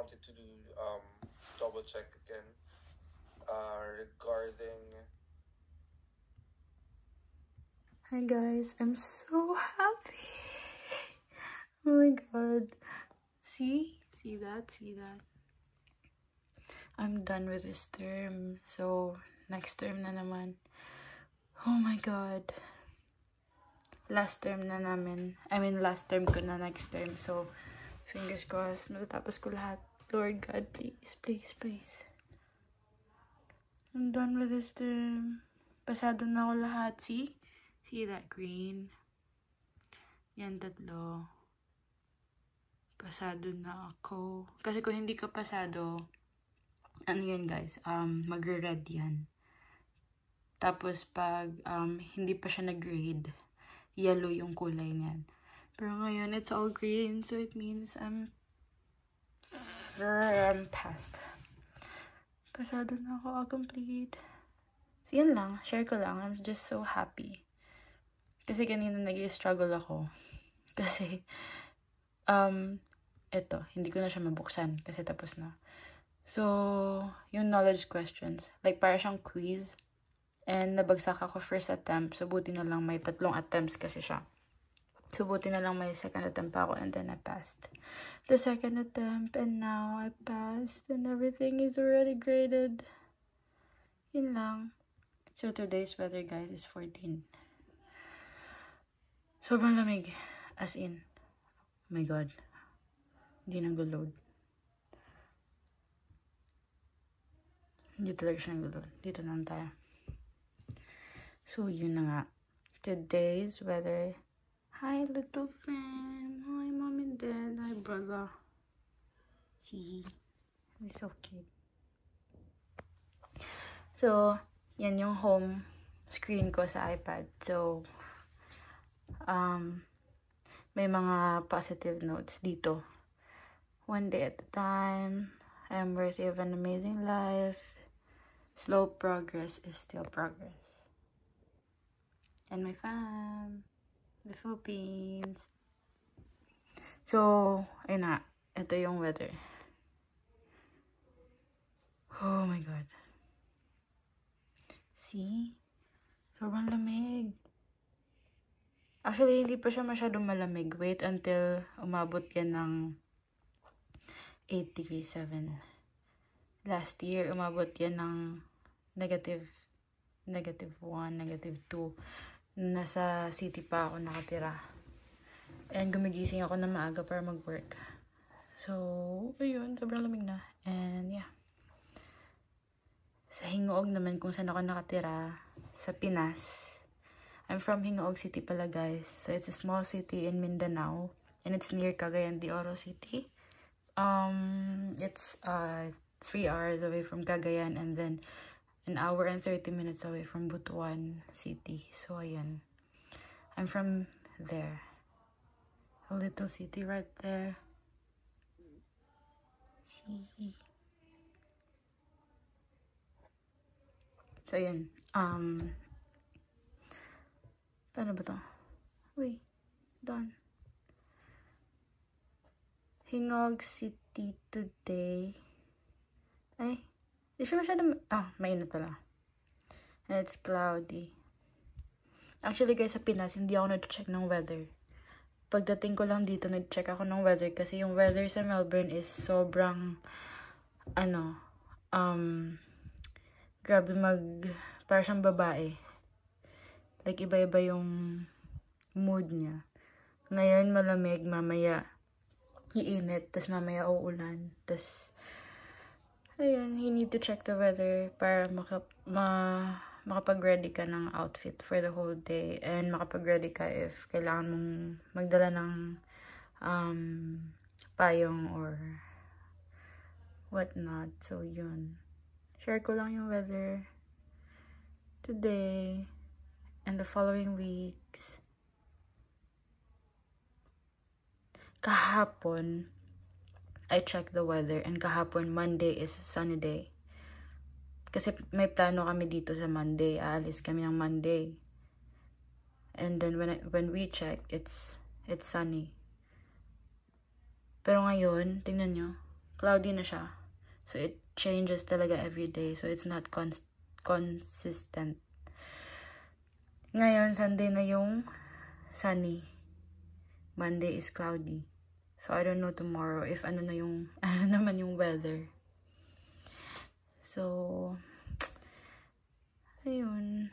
wanted to do double check again regarding. Hi guys, I'm so happy. Oh my god. See that? I'm done with this term. So, next term na naman. Oh my god. Last term na namin. Last term ko na next term. So, fingers crossed, matatapos ko lahat. Lord God, please, please, please. I'm done with this term. Pasado na ako lahat. See? See that green? Yan, tatlo. Pasado na ako. Kasi kung hindi ka pasado, ano yan guys, magre-red yan. Tapos pag hindi pa siya nag-grade, yellow yung kulay niyan. Pero ngayon, it's all green. So it means I'm passed. Pasado na ako, all complete. So yun lang, share ko lang. I'm just so happy. Kasi kanina nag-i-struggle ako. Kasi, eto, hindi ko na siya mabuksan kasi tapos na. So, yung knowledge questions, like para siyang quiz. And nabagsak ako first attempt, so buti na lang may 3 attempts kasi siya. So buti na lang may second attempt pa ako and then I passed the second attempt and now I passed and everything is already graded. Yun lang. So today's weather guys is 14. Sobrang lamig. As in. Oh my god. Hindi nag-load. Hindi talaga siya nag-load. Dito naman tayo. So, yun na nga. Today's weather. Hi, little friend. Hi, mom and dad. Hi, brother. See? He's so cute. So, yan yung home screen ko sa iPad. So, may mga positive notes dito. One day at a time. I am worthy of an amazing life. Slow progress is still progress. And my fam, the Philippines. So, ayun na. Ito yung weather. Oh my god. See? Sobrang lamig. Actually, hindi pa siya masyadong malamig. Wait until umabot yan ng 8 degrees 7. Last year, umabot yan ng negative 1, negative 2. Nasa city pa ako nakatira. And gumigising ako na maaga para mag-work. So, ayun, sobrang lamig na. And yeah. Sa Hingoog naman kung saan ako nakatira, sa Pinas. I'm from Hingoog City pala guys. So, it's a small city in Mindanao. And it's near Cagayan de Oro City. It's 3 hours away from Cagayan and then an hour and 30 minutes away from Butuan City. So, ayan. I'm from there. A little city right there. See? So, ayan. Paano ba to? Wait. Done. Hingoog City today. Ay. Di siya masyadong... mainit pala. And it's cloudy. Actually, guys, sa Pinas, hindi ako nag-check ng weather. Pagdating ko lang dito, nag-check ako ng weather kasi yung weather sa Melbourne is sobrang, grabe para siyang babae. Like, iba-iba yung mood niya. Ngayon, malamig, mamaya, iinit, tas mamaya uulan, tas ayun, you need to check the weather para makapag-ready ka ng outfit for the whole day and makapag-ready ka if kailangan mong magdala ng payong or whatnot. So, yun. Share ko lang yung weather today and the following weeks. Kahapon, I checked the weather and kahapon Monday is a sunny day. Kasi may plano kami dito sa Monday. Aalis kami ng Monday. And then when we checked, it's sunny. Pero ngayon, tingnan nyo, cloudy na siya. So, it changes talaga every day. So, it's not consistent. Ngayon, Sunday na yung sunny. Monday is cloudy. So, I don't know tomorrow if ano naman yung weather. So, ayun.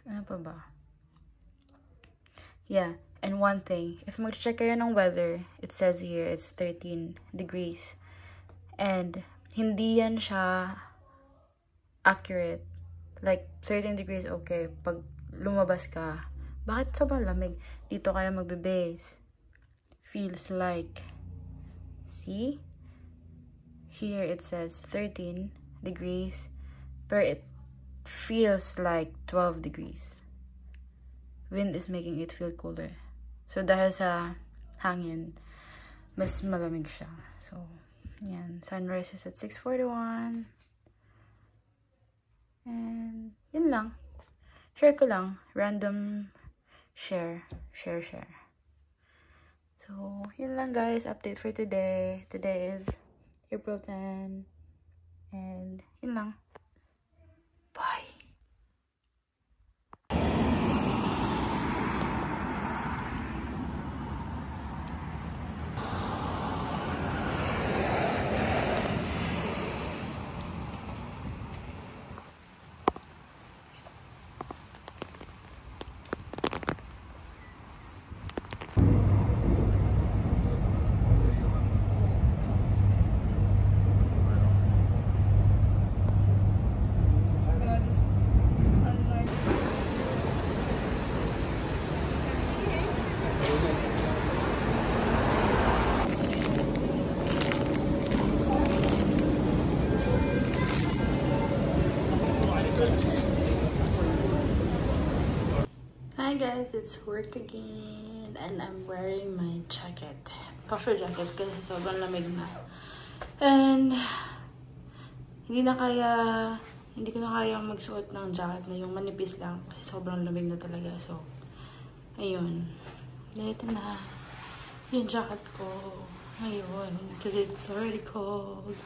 Ano pa ba? Yeah, and one thing, if mag-check kayo ng weather, it says here, it's 13 degrees. And, hindi yan siya accurate. Like, 13 degrees, okay. Pag lumabas ka, bakit sobrang lamig? Dito kayo magbe-base. Feels like, see? Here it says 13 degrees, but it feels like 12 degrees. Wind is making it feel cooler. So, dahil sa hangin, mas malamig siya. So, yan. Sunrise is at 6:41. And, yun lang. Share ko lang. Random share. So, yun lang guys. Update for today. Today is April 10. And, yun lang. Bye. Hi guys, it's work again and I'm wearing my jacket. Puffer jacket kasi sobrang lamig na. And hindi ko na kaya magsuot ng jacket na yung manipis lang kasi sobrang lamig na talaga. So, ayun. Ito na yung jacket ko ngayon kasi it's already cold.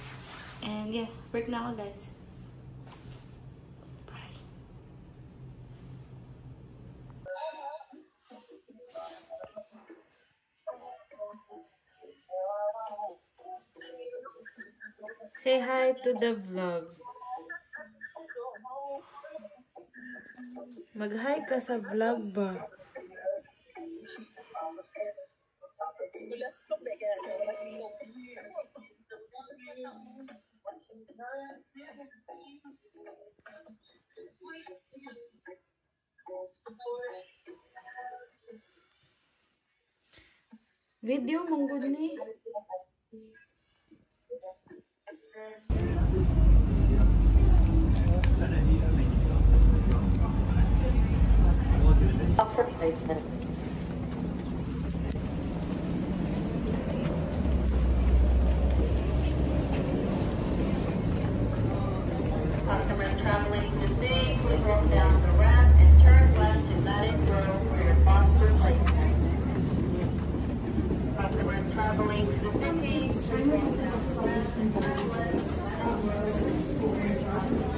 And yeah, work na ako guys. Say hi to the vlog. Mag-hi ka sa vlog ba? Video manggod ni. For placement. Customers traveling to sea, please walk down the ramp and turn left to Madden Grove for your Foster placement. Customers traveling to the city, please walk down the ramp and turn left to Madden Grove for your Foster placement.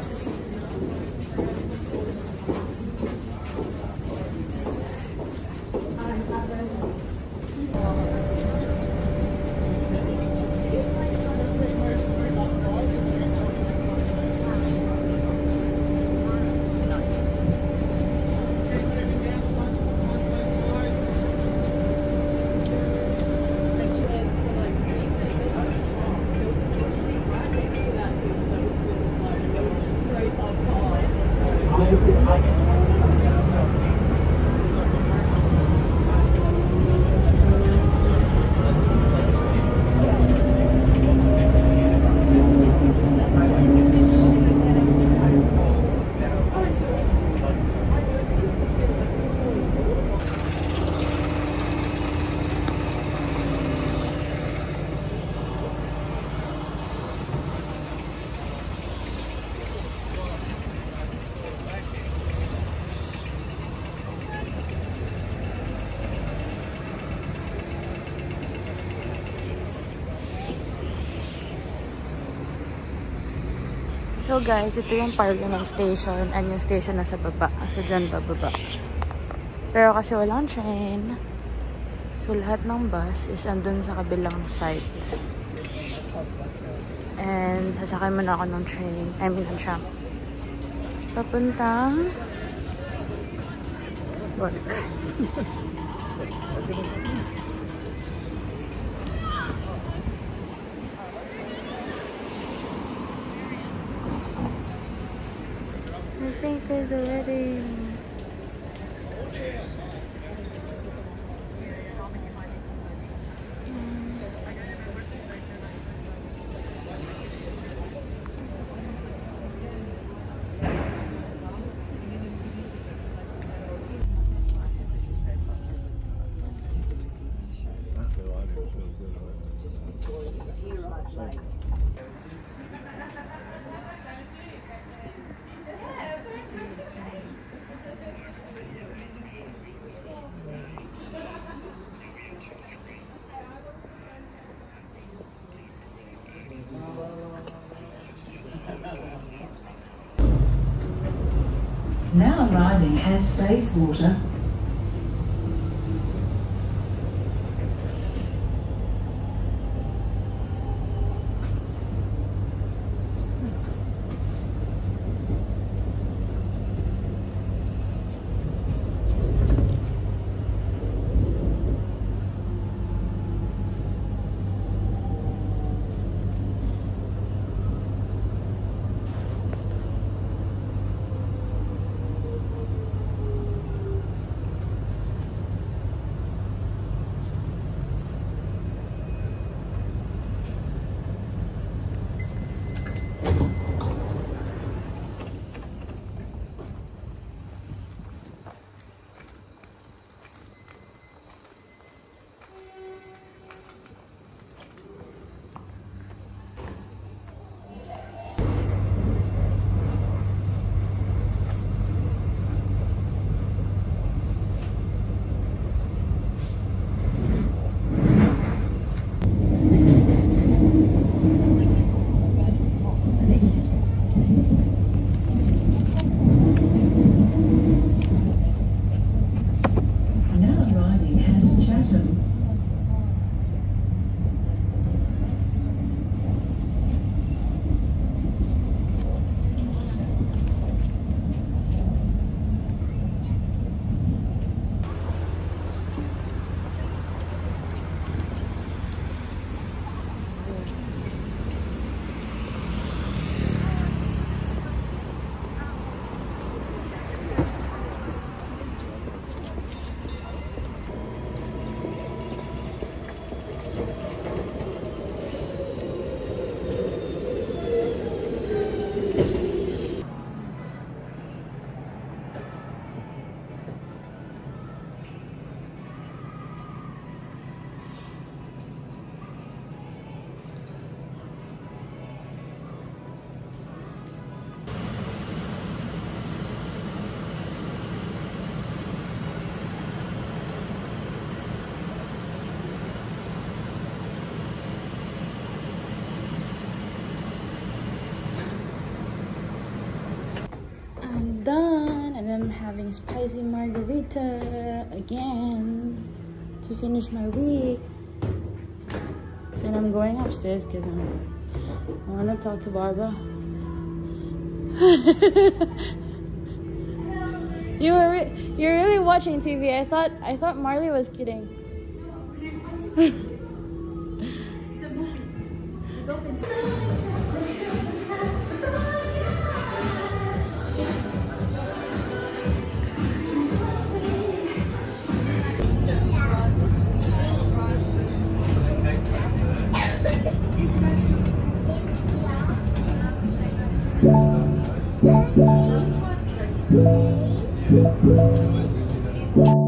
So guys, ito yung Parliament Station and yung station nasa baba. So dyan bababa. Pero kasi walang train. So lahat ng bus is andun sa kabilang side. And sasakay muna ako ng train. I mean, ng tram. Papuntang work. I think there's a wedding. Now arriving at Bayswater. Done, and then I'm having spicy margarita again to finish my week. And I'm going upstairs because I want to talk to Barbara. You're really watching TV. I thought Marley was kidding. It's a movie. It's open Yes.